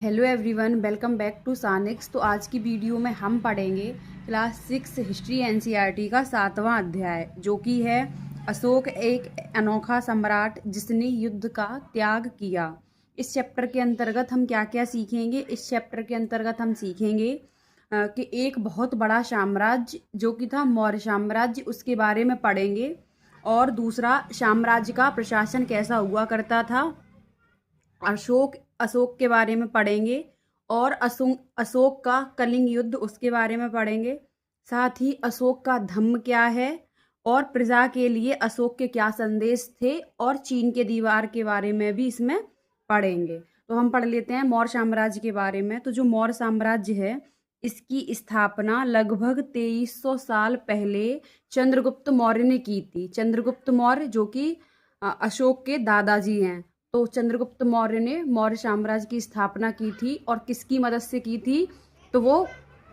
Hello everyone, welcome back to सानिक्स। तो आज की वीडियो में हम पढ़ेंगे क्लास 6 हिस्ट्री एनसीईआरटी का 7वां अध्याय, जो कि है अशोक एक अनोखा सम्राट जिसने युद्ध का त्याग किया। इस चैप्टर के अंतर्गत हम क्या क्या सीखेंगे? इस चैप्टर के अंतर्गत हम सीखेंगे कि एक बहुत बड़ा साम्राज्य जो कि था मौर्य साम्राज्य, उसके बारे में पढ़ेंगे। और दूसरा, साम्राज्य का प्रशासन कैसा हुआ करता था। अशोक अशोक के बारे में पढ़ेंगे और अशोक का कलिंग युद्ध उसके बारे में पढ़ेंगे। साथ ही अशोक का धम्म क्या है और प्रजा के लिए अशोक के क्या संदेश थे, और चीन के दीवार के बारे में भी इसमें पढ़ेंगे। तो हम पढ़ लेते हैं मौर्य साम्राज्य के बारे में। तो जो मौर्य साम्राज्य है, इसकी स्थापना लगभग 2300 साल पहले चंद्रगुप्त मौर्य ने की थी। चंद्रगुप्त मौर्य जो कि अशोक के दादाजी हैं। तो चंद्रगुप्त मौर्य ने मौर्य साम्राज्य की स्थापना की थी, और किसकी मदद से की थी? तो वो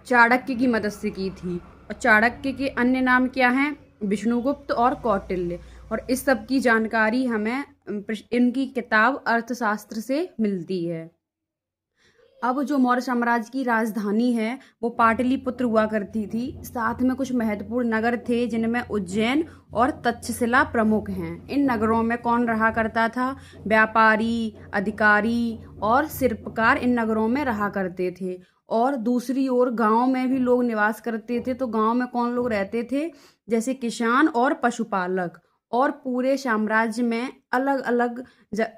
चाणक्य की मदद से की थी। और चाणक्य के अन्य नाम क्या हैं? विष्णुगुप्त और कौटिल्य। और इस सब की जानकारी हमें इनकी किताब अर्थशास्त्र से मिलती है। अब जो मौर्य साम्राज्य की राजधानी है वो पाटलिपुत्र हुआ करती थी। साथ में कुछ महत्वपूर्ण नगर थे जिनमें उज्जैन और तक्षशिला प्रमुख हैं। इन नगरों में कौन रहा करता था? व्यापारी, अधिकारी और शिल्पकार इन नगरों में रहा करते थे। और दूसरी ओर गांव में भी लोग निवास करते थे। तो गांव में कौन लोग रहते थे? जैसे किसान और पशुपालक। और पूरे साम्राज्य में अलग अलग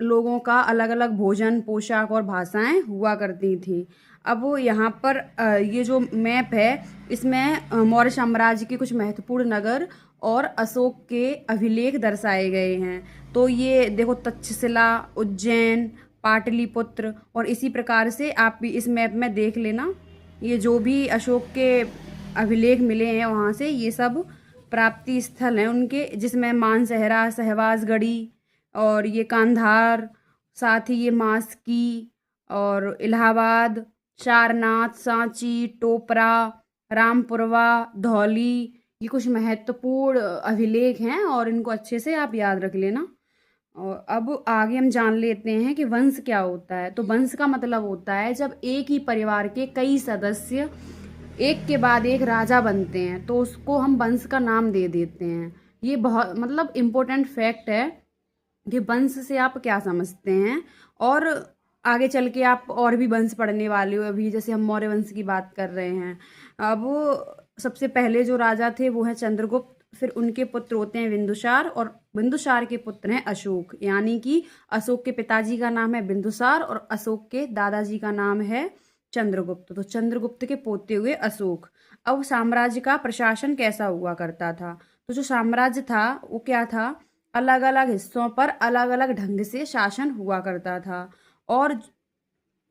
लोगों का अलग अलग भोजन, पोशाक और भाषाएं हुआ करती थी। अब यहाँ पर ये जो मैप है, इसमें मौर्य साम्राज्य के कुछ महत्वपूर्ण नगर और अशोक के अभिलेख दर्शाए गए हैं। तो ये देखो, तक्षशिला, उज्जैन, पाटलिपुत्र, और इसी प्रकार से आप भी इस मैप में देख लेना। ये जो भी अशोक के अभिलेख मिले हैं वहाँ से, ये सब प्राप्ति स्थल हैं उनके, जिसमें मानसहरा, सहवाजगढ़ी और ये कांधार, साथ ही ये मास्की और इलाहाबाद, सारनाथ, सांची, टोपरा, रामपुरवा, धौली, ये कुछ महत्वपूर्ण अभिलेख हैं, और इनको अच्छे से आप याद रख लेना। और अब आगे हम जान लेते हैं कि वंश क्या होता है। तो वंश का मतलब होता है जब एक ही परिवार के कई सदस्य एक के बाद एक राजा बनते हैं, तो उसको हम वंश का नाम दे देते हैं। ये बहुत मतलब इम्पोर्टेंट फैक्ट है कि वंश से आप क्या समझते हैं। और आगे चल के आप और भी वंश पढ़ने वाले हो। अभी जैसे हम मौर्य वंश की बात कर रहे हैं। अब सबसे पहले जो राजा थे वो है चंद्रगुप्त। फिर उनके पुत्र होते हैं बिंदुसार, और बिंदुसार के पुत्र हैं अशोक। यानी कि अशोक के पिताजी का नाम है बिंदुसार और अशोक के दादाजी का नाम है चंद्रगुप्त। तो चंद्रगुप्त के पोते हुए अशोक। अब साम्राज्य का प्रशासन कैसा हुआ करता था? तो जो साम्राज्य था वो क्या था? अलग अलग हिस्सों पर अलग अलग ढंग से शासन हुआ करता था। और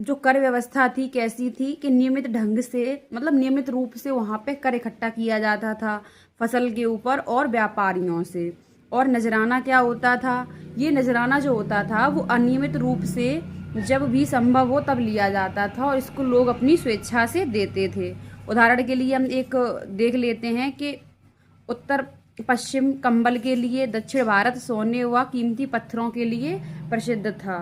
जो कर व्यवस्था थी कैसी थी कि नियमित ढंग से, मतलब नियमित रूप से वहाँ पे कर इकट्ठा किया जाता था फसल के ऊपर और व्यापारियों से। और नजराना क्या होता था? ये नजराना जो होता था वो अनियमित रूप से जब भी संभव हो तब लिया जाता था, और इसको लोग अपनी स्वेच्छा से देते थे। उदाहरण के लिए हम एक देख लेते हैं कि उत्तर पश्चिम कंबल के लिए, दक्षिण भारत सोने व कीमती पत्थरों के लिए प्रसिद्ध था।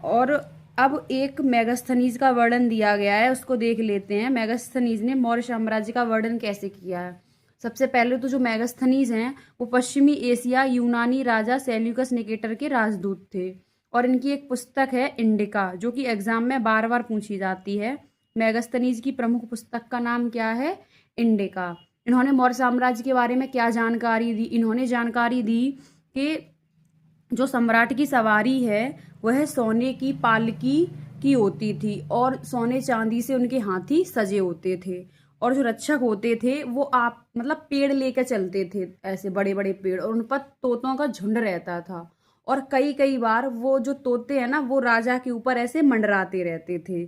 और अब एक मेगास्थनीज का वर्णन दिया गया है, उसको देख लेते हैं। मेगास्थनीज ने मौर्य साम्राज्य का वर्णन कैसे किया है। सबसे पहले तो जो मेगास्थनीज हैं वो पश्चिमी एशिया यूनानी राजा सेल्यूकस निकेटर के राजदूत थे। और इनकी एक पुस्तक है इंडिका, जो कि एग्जाम में बार बार पूछी जाती है। मेगास्थनीज की प्रमुख पुस्तक का नाम क्या है? इंडिका। इन्होंने मौर्य साम्राज्य के बारे में क्या जानकारी दी? इन्होंने जानकारी दी कि जो सम्राट की सवारी है वह सोने की पालकी की होती थी, और सोने चांदी से उनके हाथी सजे होते थे। और जो रक्षक होते थे वो आप मतलब पेड़ लेकर चलते थे, ऐसे बड़े बड़े पेड़, और उन पर तोतों का झुंड रहता था। और कई कई बार वो जो तोते हैं ना, वो राजा के ऊपर ऐसे मंडराते रहते थे।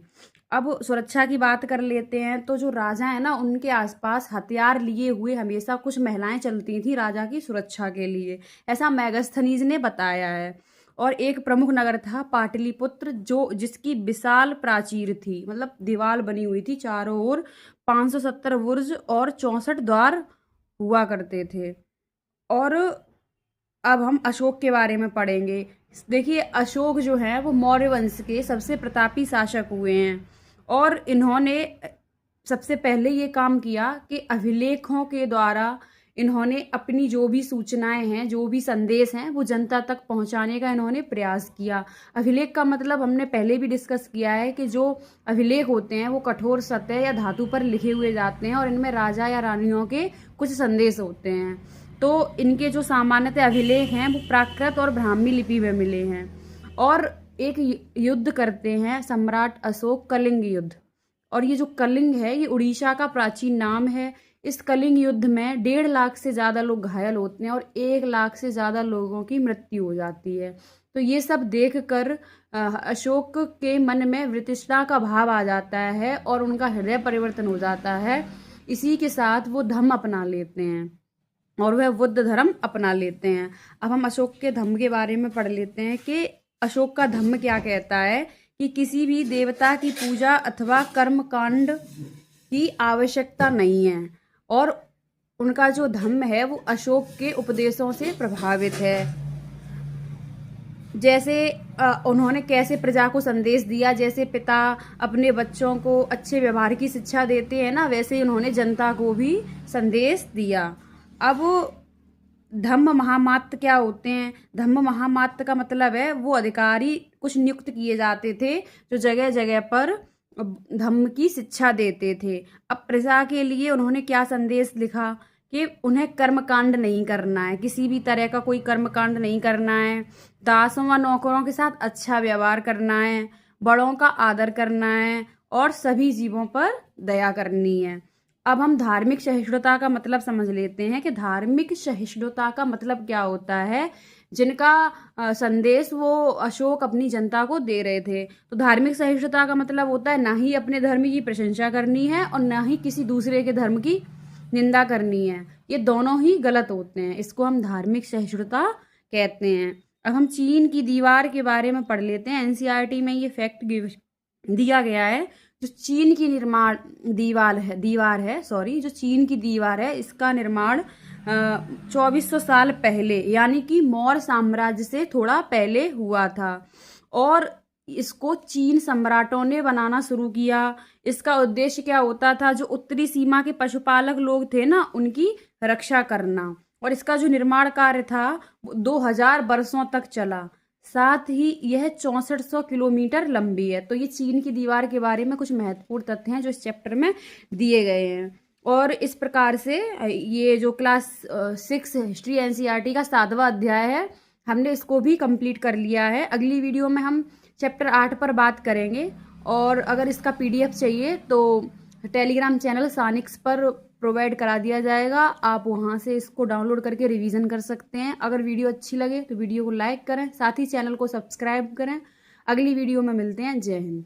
अब सुरक्षा की बात कर लेते हैं। तो जो राजा है ना, उनके आसपास हथियार लिए हुए हमेशा कुछ महिलाएं चलती थी राजा की सुरक्षा के लिए, ऐसा मेगास्थनीज ने बताया है। और एक प्रमुख नगर था पाटलिपुत्र, जो जिसकी विशाल प्राचीर थी, मतलब दीवार बनी हुई थी चारों ओर। 570 बुर्ज और 64 द्वार हुआ करते थे। और अब हम अशोक के बारे में पढ़ेंगे। देखिए, अशोक जो है वो मौर्य वंश के सबसे प्रतापी शासक हुए हैं और इन्होंने सबसे पहले ये काम किया कि अभिलेखों के द्वारा इन्होंने अपनी जो भी सूचनाएं हैं, जो भी संदेश हैं, वो जनता तक पहुंचाने का इन्होंने प्रयास किया। अभिलेख का मतलब हमने पहले भी डिस्कस किया है कि जो अभिलेख होते हैं वो कठोर सतह या धातु पर लिखे हुए जाते हैं और इनमें राजा या रानियों के कुछ संदेश होते हैं। तो इनके जो सामान्यतः अभिलेख हैं वो प्राकृत और ब्राह्मी लिपि में मिले हैं। और एक युद्ध करते हैं सम्राट अशोक, कलिंग युद्ध। और ये जो कलिंग है ये उड़ीसा का प्राचीन नाम है। इस कलिंग युद्ध में 1.5 लाख से ज़्यादा लोग घायल होते हैं और 1 लाख से ज़्यादा लोगों की मृत्यु हो जाती है। तो ये सब देखकर अशोक के मन में वृत्तिष्ठता का भाव आ जाता है और उनका हृदय परिवर्तन हो जाता है। इसी के साथ वो धम्म अपना लेते हैं और वह बुद्ध धर्म अपना लेते हैं। अब हम अशोक के धम्म के बारे में पढ़ लेते हैं कि अशोक का धम्म क्या कहता है कि किसी भी देवता की पूजा अथवा कर्म कांड की आवश्यकता नहीं है और उनका जो धम्म है वो अशोक के उपदेशों से प्रभावित है। जैसे उन्होंने कैसे प्रजा को संदेश दिया, जैसे पिता अपने बच्चों को अच्छे व्यवहार की शिक्षा देते हैं ना, वैसे उन्होंने जनता को भी संदेश दिया। अब धम्म महामात्र क्या होते हैं? धम्म महामात्र का मतलब है वो अधिकारी कुछ नियुक्त किए जाते थे जो जगह जगह पर धम्म की शिक्षा देते थे। अब प्रजा के लिए उन्होंने क्या संदेश लिखा कि उन्हें कर्मकांड नहीं करना है, किसी भी तरह का कोई कर्मकांड नहीं करना है, दासों व नौकरों के साथ अच्छा व्यवहार करना है, बड़ों का आदर करना है और सभी जीवों पर दया करनी है। अब हम धार्मिक सहिष्णुता का मतलब समझ लेते हैं कि धार्मिक सहिष्णुता का मतलब क्या होता है, जिनका संदेश वो अशोक अपनी जनता को दे रहे थे। तो धार्मिक सहिष्णुता का मतलब होता है ना ही अपने धर्म की प्रशंसा करनी है और ना ही किसी दूसरे के धर्म की निंदा करनी है। ये दोनों ही गलत होते हैं, इसको हम धार्मिक सहिष्णुता कहते हैं। अब हम चीन की दीवार के बारे में पढ़ लेते हैं। एनसीईआरटी में ये फैक्ट दिया गया है। जो चीन की जो चीन की दीवार है इसका निर्माण 2400 साल पहले यानी कि मौर्य साम्राज्य से थोड़ा पहले हुआ था और इसको चीन सम्राटों ने बनाना शुरू किया। इसका उद्देश्य क्या होता था? जो उत्तरी सीमा के पशुपालक लोग थे ना, उनकी रक्षा करना। और इसका जो निर्माण कार्य था 2000 वर्षों तक चला। साथ ही यह 6400 किलोमीटर लंबी है। तो ये चीन की दीवार के बारे में कुछ महत्वपूर्ण तथ्य हैं जो इस चैप्टर में दिए गए हैं। और इस प्रकार से ये जो क्लास 6 हिस्ट्री एनसीईआरटी का 7वां अध्याय है, हमने इसको भी कंप्लीट कर लिया है। अगली वीडियो में हम चैप्टर 8 पर बात करेंगे और अगर इसका पीडीएफ चाहिए तो टेलीग्राम चैनल सानिक्स पर प्रोवाइड करा दिया जाएगा। आप वहां से इसको डाउनलोड करके रिवीजन कर सकते हैं। अगर वीडियो अच्छी लगे तो वीडियो को लाइक करें, साथ ही चैनल को सब्सक्राइब करें। अगली वीडियो में मिलते हैं। जय हिंद।